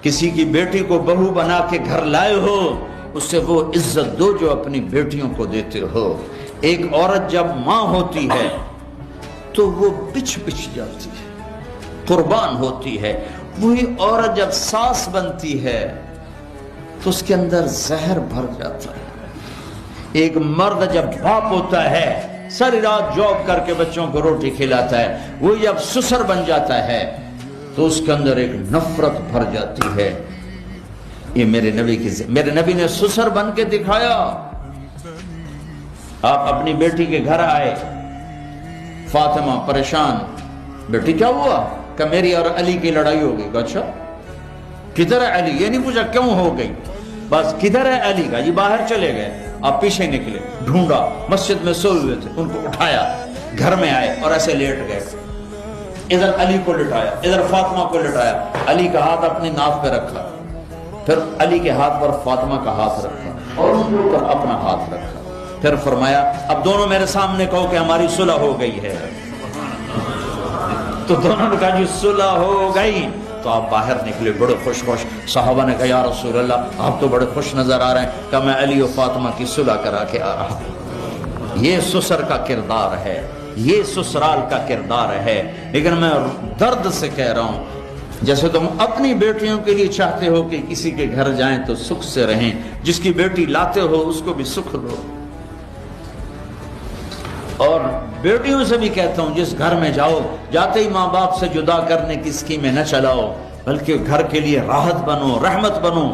کسی کی بیٹی کو بہو بنا کے گھر لائے ہو، اسے وہ عزت دو جو اپنی بیٹیوں کو دیتے ہو۔ ایک عورت جب ماں ہوتی ہے تو وہ بچھ جاتی ہے، قربان ہوتی ہے۔ وہی عورت جب ساس بنتی ہے تو اس کے اندر زہر بھر جاتا ہے۔ ایک مرد جب باپ ہوتا ہے، ساری رات جاب کر کے بچوں کو روٹی کھلاتا ہے، وہ جب سسر بن جاتا ہے تو اس کے اندر ایک نفرت بھر جاتی ہے۔ یہ میرے نبی نے سسر بن کے دکھایا۔ آپ اپنی بیٹی کے گھر آئے، فاطمہ پریشان، بیٹی کیا ہوا؟ کہ میری اور علی کی لڑائی ہو گئی۔ اچھا کدھر ہے علی؟ یہ نہیں پوچھا کیوں ہو گئی، بس کدھر ہے علی؟ کا جی باہر چلے گئے۔ آپ پیچھے نکلے، ڈھونڈا، مسجد میں سوئے ہوئے تھے، ان کو اٹھایا، گھر میں آئے اور ایسے لیٹ گئے۔ ادھر علی کو لٹایا، ادھر فاطمہ کو لٹایا، علی کا ہاتھ اپنی ناف پہ رکھا، پھر علی کے ہاتھ پر فاطمہ کا ہاتھ رکھا اور اس کے اوپر اپنا ہاتھ رکھا، پھر فرمایا اب دونوں میرے سامنے کہو کہ ہماری صلح ہو گئی ہے۔ تو دونوں نے کہا جی صلح ہو گئی۔ تو آپ باہر نکلے بڑے خوش۔ صحابہ نے کہا یا رسول اللہ آپ تو بڑے خوش نظر آ رہے ہیں۔ کہ میں علی و فاطمہ کی صلح کرا کے آ رہا ہوں۔ یہ سسر کا کردار ہے، یہ سسرال کا کردار ہے۔ لیکن میں درد سے کہہ رہا ہوں، جیسے تم اپنی بیٹیوں کے لیے چاہتے ہو کہ کسی کے گھر جائیں تو سکھ سے رہیں، جس کی بیٹی لاتے ہو اس کو بھی سکھ دو۔ اور بیٹیوں سے بھی کہتا ہوں جس گھر میں جاؤ، جاتے ہی ماں باپ سے جدا کرنے کی اسکیمیں نہ چلاؤ، بلکہ گھر کے لیے راحت بنو، رحمت بنو۔